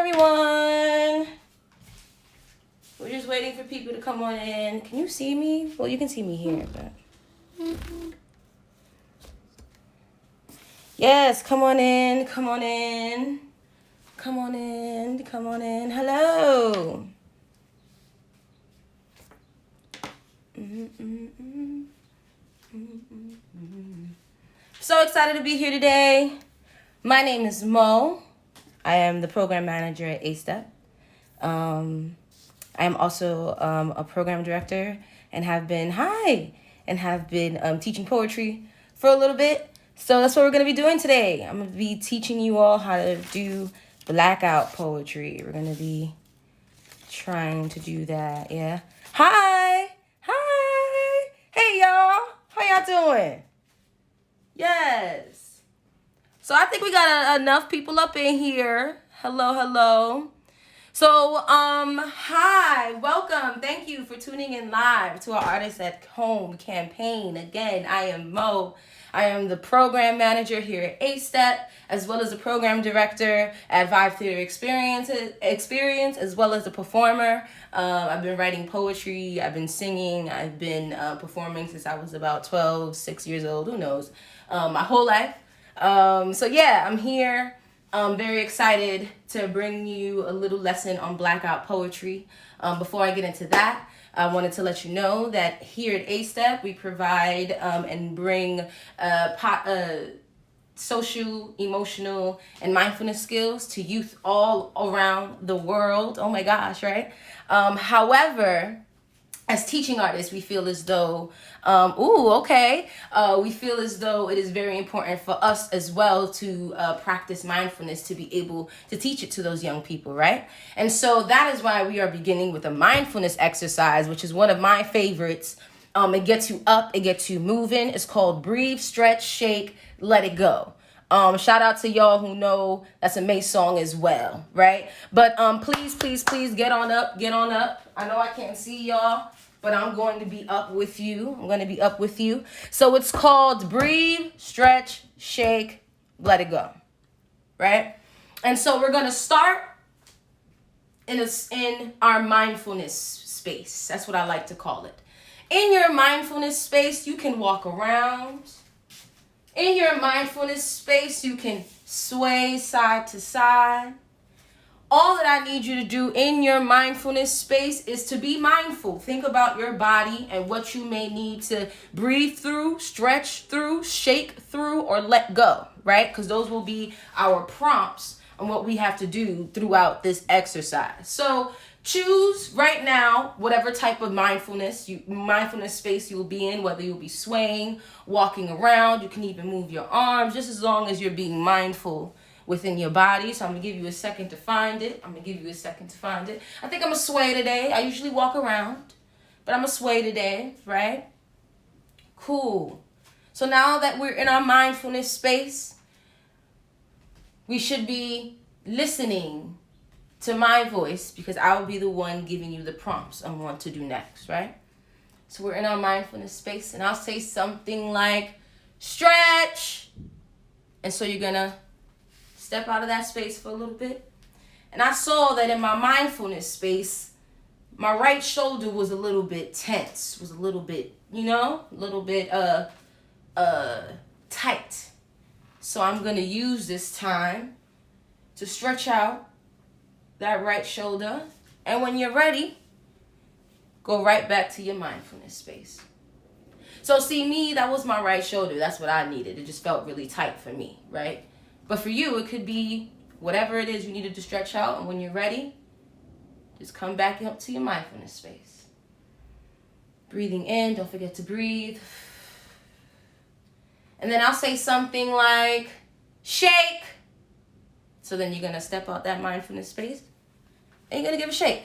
everyone. We're just waiting for people to come on in. Can you see me? Well, you can see me here, but... Yes, come on in, come on in. Come on in, come on in. Hello. So excited to be here today. My name is Mo. I am the program manager at A-Step. I am also a program director and have been teaching poetry for a little bit. So that's what we're going to be doing today. I'm going to be teaching you all how to do blackout poetry. We're going to be trying to do that, yeah. Hi! Hey, y'all! How y'all doing? Yes. So I think we got enough people up in here. Hello. So, hi, welcome. Thank you for tuning in live to our Artists at Home campaign. Again, I am Mo. I am the program manager here at A-Step, as well as the program director at Vibe Theater Experience, as well as a performer. I've been writing poetry, I've been singing, I've been performing since I was about 6 years old, who knows, my whole life. So yeah, I'm here. I'm very excited to bring you a little lesson on blackout poetry. Before I get into that, I wanted to let you know that here at A-Step, we provide and bring social, emotional, and mindfulness skills to youth all around the world. Oh my gosh, right? However, as teaching artists, we feel as though, we feel as though it is very important for us as well to practice mindfulness to be able to teach it to those young people, right? And so that is why we are beginning with a mindfulness exercise, which is one of my favorites. It gets you up, it gets you moving. It's called Breathe, Stretch, Shake, Let It Go. Shout out to y'all who know that's a May song as well, right? But please get on up. I know I can't see y'all, but I'm going to be up with you. So it's called Breathe, Stretch, Shake, Let It Go, right? And so we're going to start in our mindfulness space. That's what I like to call it. In your mindfulness space, you can walk around. In your mindfulness space, you can sway side to side. All that I need you to do in your mindfulness space is to be mindful. Think about your body and what you may need to breathe through, stretch through, shake through, or let go, right? Because those will be our prompts on what we have to do throughout this exercise. So choose right now whatever type of mindfulness space you will be in, whether you'll be swaying, walking around. You can even move your arms, just as long as you're being mindful within your body. So I'm going to give you a second to find it. I think I'm going to sway today. I usually walk around, but I'm going to sway today, right? Cool. So now that we're in our mindfulness space, we should be listening to my voice, because I will be the one giving you the prompts on what to do next, right? So we're in our mindfulness space, and I'll say something like, stretch. And so you're going to step out of that space for a little bit. And I saw that in my mindfulness space, my right shoulder was a little bit tense, was a little bit, tight. So I'm going to use this time to stretch out that right shoulder, and when you're ready, go right back to your mindfulness space. So see me, that was my right shoulder. That's what I needed. It just felt really tight for me, right? But for you, it could be whatever it is you needed to stretch out, and when you're ready, just come back up to your mindfulness space. Breathing in, don't forget to breathe. And then I'll say something like, shake. So then you're going to step out that mindfulness space and you're going to give a shake.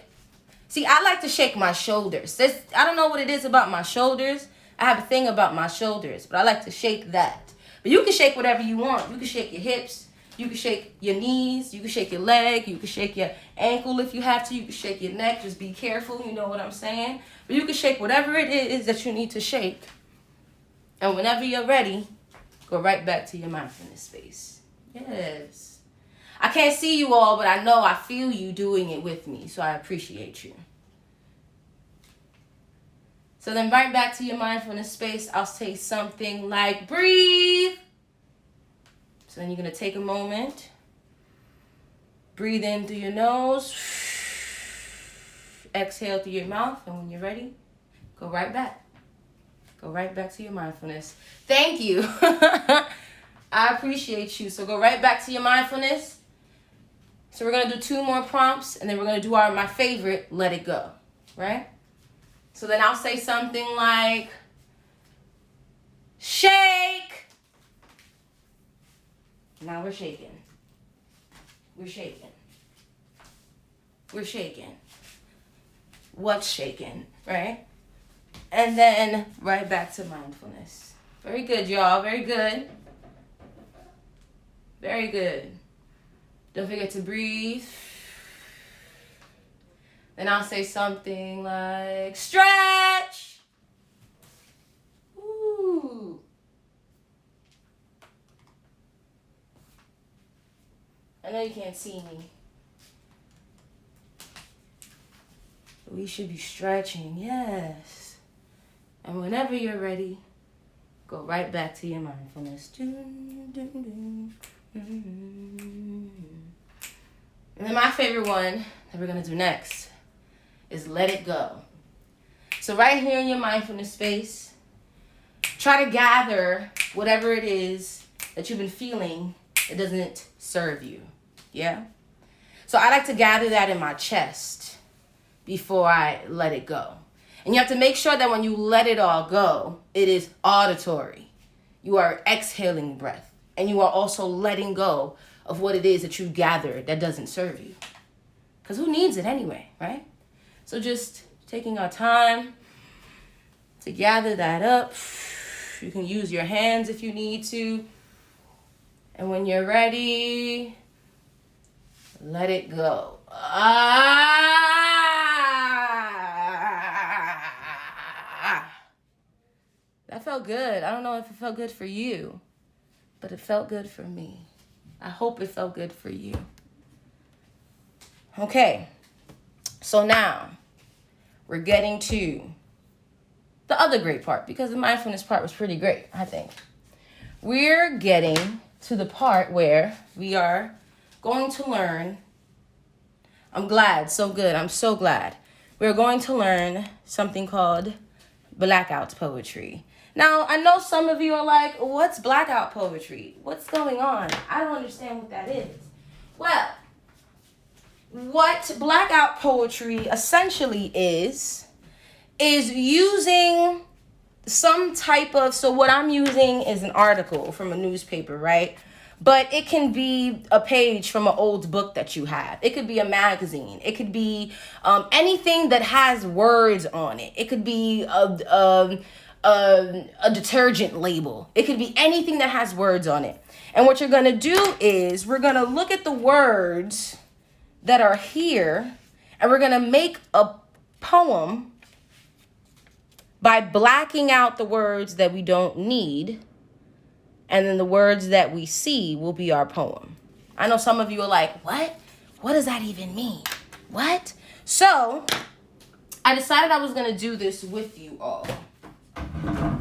See, I like to shake my shoulders. I don't know what it is about my shoulders. I have a thing about my shoulders, but I like to shake that. But you can shake whatever you want. You can shake your hips. You can shake your knees. You can shake your leg. You can shake your ankle if you have to. You can shake your neck. Just be careful. You know what I'm saying? But you can shake whatever it is that you need to shake. And whenever you're ready, go right back to your mindfulness space. Yes. I can't see you all, but I know I feel you doing it with me, so I appreciate you. So then right back to your mindfulness space, I'll say something like breathe. So then you're going to take a moment. Breathe in through your nose. Exhale through your mouth. And when you're ready, go right back. Go right back to your mindfulness. Thank you. I appreciate you. So go right back to your mindfulness. So we're going to do 2 more prompts, and then we're going to do my favorite, let it go. Right? So then I'll say something like, shake. Now we're shaking. We're shaking. We're shaking. What's shaking, right? And then right back to mindfulness. Very good, y'all. Very good. Very good. Don't forget to breathe. Then I'll say something like, stretch. Ooh. I know you can't see me. We should be stretching, yes. And whenever you're ready, go right back to your mindfulness. And then my favorite one that we're going to do next is let it go. So right here in your mindfulness space, try to gather whatever it is that you've been feeling that doesn't serve you. Yeah? So I like to gather that in my chest before I let it go. And you have to make sure that when you let it all go, it is auditory. You are exhaling breath. And you are also letting go of what it is that you gathered that doesn't serve you. Because who needs it anyway, right? So just taking our time to gather that up. You can use your hands if you need to. And when you're ready, let it go. That felt good. I don't know if it felt good for you, but it felt good for me. I hope it felt good for you. Okay, so now we're getting to the other great part, because the mindfulness part was pretty great, I think. We're getting to the part where we are going to learn. I'm glad, so good, I'm so glad. We're going to learn something called Blackout Poetry. Now, I know some of you are like, what's Blackout Poetry? What's going on? I don't understand what that is. Well, what Blackout Poetry essentially is using some type of, so what I'm using is an article from a newspaper, right? But it can be a page from an old book that you have. It could be a magazine. It could be anything that has words on it. It could be a detergent label. It could be anything that has words on it. And what you're going to do is we're going to look at the words that are here, and we're going to make a poem by blacking out the words that we don't need. And then the words that we see will be our poem. I know some of you are like, what? What does that even mean? What? So I decided I was going to do this with you all.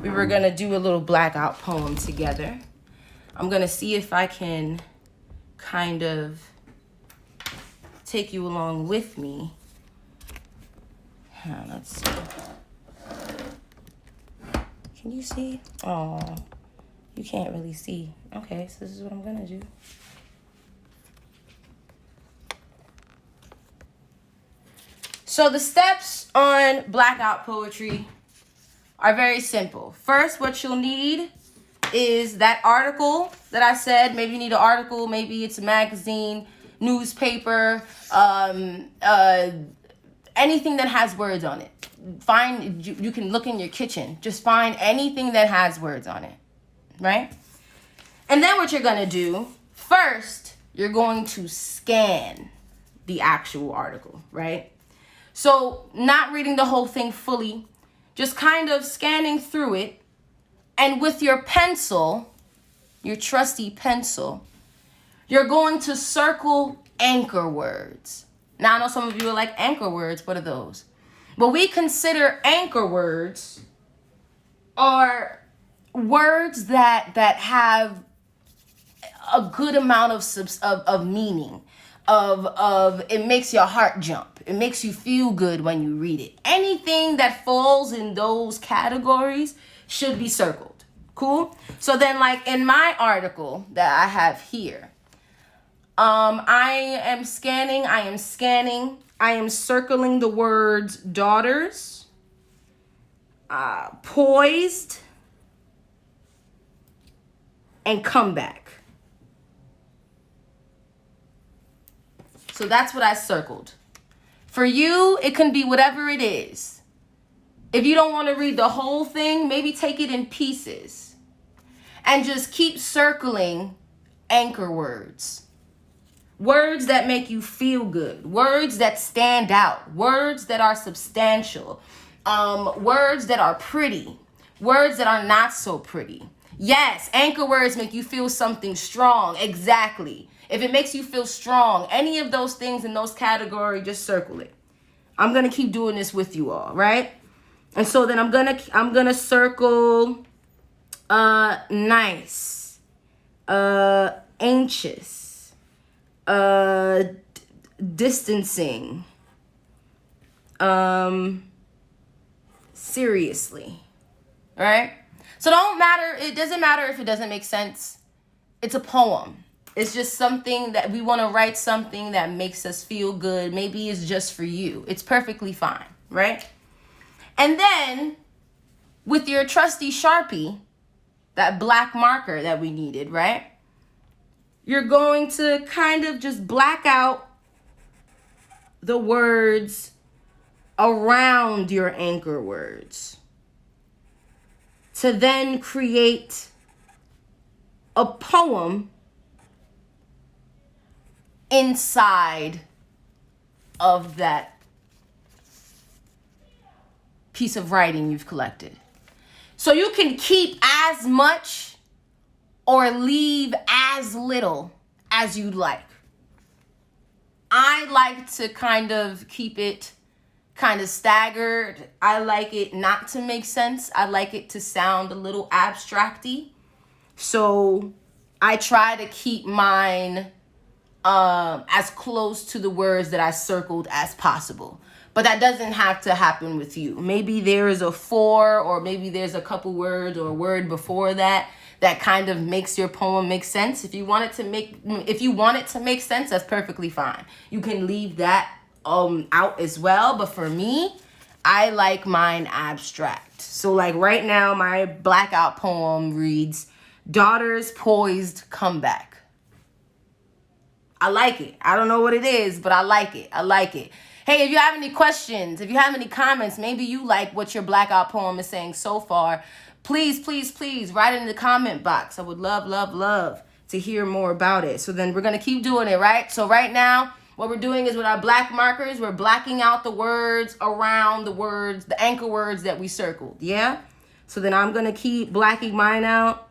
We were going to do a little blackout poem together. I'm going to see if I can kind of take you along with me. Let's see. Can you see? Oh. You can't really see. Okay, so this is what I'm gonna do. So the steps on Blackout Poetry are very simple. First, what you'll need is that article that I said. Maybe you need an article, maybe it's a magazine, newspaper, anything that has words on it. You can look in your kitchen. Just find anything that has words on it. Right? And then what you're going to do, first, you're going to scan the actual article, right? So not reading the whole thing fully, just kind of scanning through it. And with your pencil, your trusty pencil, You're going to circle anchor words. Now, I know some of you are like, anchor words, what are those? But we consider anchor words are words that have a good amount of meaning, of it makes your heart jump. It makes you feel good when you read it. Anything that falls in those categories should be circled. Cool? So then, like in my article that I have here, I am scanning, I am circling the words daughters, poised, and comeback. So that's what I circled. For you, it can be whatever it is. If you don't want to read the whole thing, maybe take it in pieces and just keep circling anchor words. Words that make you feel good. Words that stand out. Words that are substantial. Words that are pretty. Words that are not so pretty. Yes, anchor words make you feel something strong. Exactly. If it makes you feel strong, any of those things in those categories, just circle it. I'm going to keep doing this with you all, right? And so then I'm going to circle nice, anxious, distancing, seriously, right? So it doesn't matter if it doesn't make sense. It's a poem. It's just something that we want to write, something that makes us feel good. Maybe it's just for you. It's perfectly fine, right? And then with your trusty Sharpie, that black marker that we needed, right? You're going to kind of just black out the words around your anchor words to then create a poem inside of that piece of writing you've collected. So you can keep as much or leave as little as you'd like. I like to kind of keep it kind of staggered. I like it not to make sense. I like it to sound a little abstract-y. So I try to keep mine as close to the words that I circled as possible. But that doesn't have to happen with you. Maybe there is a 4, or maybe there's a couple words or a word before that kind of makes your poem make sense. If you want it to make sense, that's perfectly fine. You can leave that out as well. But for me, I like mine abstract. So like right now, my Blackout poem reads, Daughters Poised Comeback. I like it. I don't know what it is, but I like it. I like it. Hey, if you have any questions, if you have any comments, maybe you like what your Blackout poem is saying so far, please, please, please write it in the comment box. I would love, love, love to hear more about it. So then we're going to keep doing it, right? So right now, what we're doing is with our black markers, we're blacking out the words around the words, the anchor words that we circled, yeah? So then I'm going to keep blacking mine out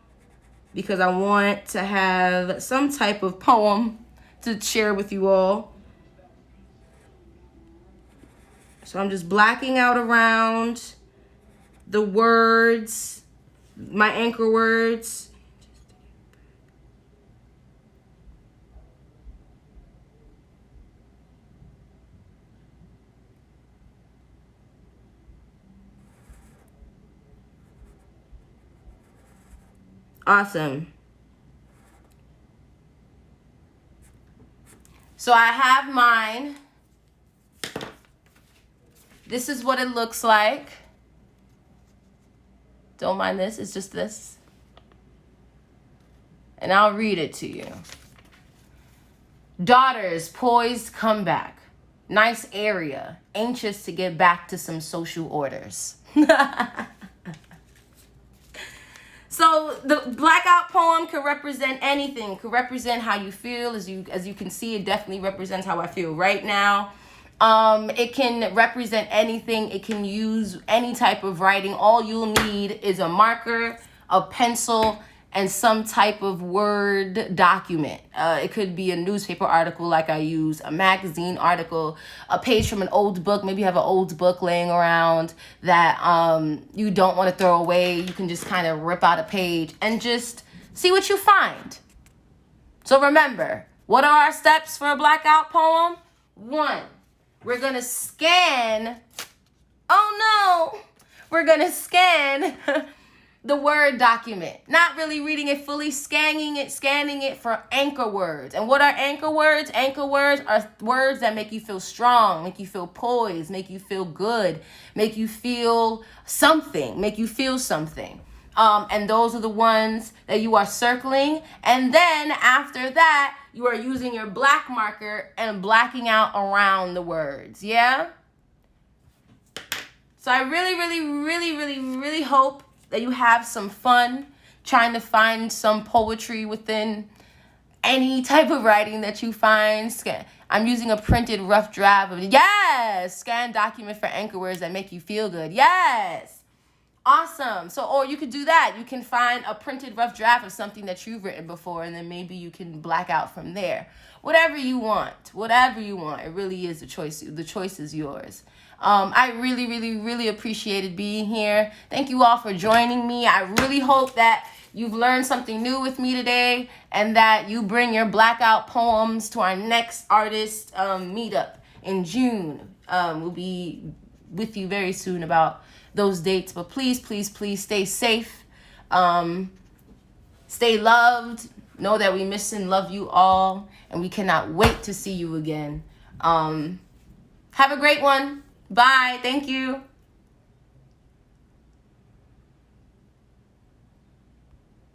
because I want to have some type of poem to share with you all. So I'm just blacking out around the words, my anchor words. Awesome. So I have mine. This is what it looks like. Don't mind this, it's just this. And I'll read it to you. Daughters poised comeback. Nice area. Anxious to get back to some social orders. So the Blackout poem could represent anything. It could represent how you feel. As you can see, it definitely represents how I feel right now. It can represent anything. It can use any type of writing. All you'll need is a marker, a pencil, and some type of Word document. It could be a newspaper article like I use, a magazine article, a page from an old book. Maybe you have an old book laying around that you don't want to throw away. You can just kind of rip out a page and just see what you find. So remember, what are our steps for a blackout poem? 1, we're going to scan. Oh no! We're going to scan the Word document. Not really reading it fully, scanning it for anchor words. And what are anchor words? Anchor words are words that make you feel strong, make you feel poised, make you feel good, make you feel something, and those are the ones that you are circling. And then after that, you are using your black marker and blacking out around the words. Yeah? So I really hope that you have some fun trying to find some poetry within any type of writing that you find. I'm using a printed rough draft of, yes, scan document for anchor words that make you feel good. Yes. Awesome. So, or you could do that. You can find a printed rough draft of something that you've written before, and then maybe you can black out from there. Whatever you want. It really is the choice. The choice is yours. I really appreciated being here. Thank you all for joining me. I really hope that you've learned something new with me today, and that you bring your blackout poems to our next artist meetup in June. We'll be with you very soon about those dates, but please stay safe, stay loved, know that we miss and love you all, and we cannot wait to see you again. Have a great one. Bye. Thank you.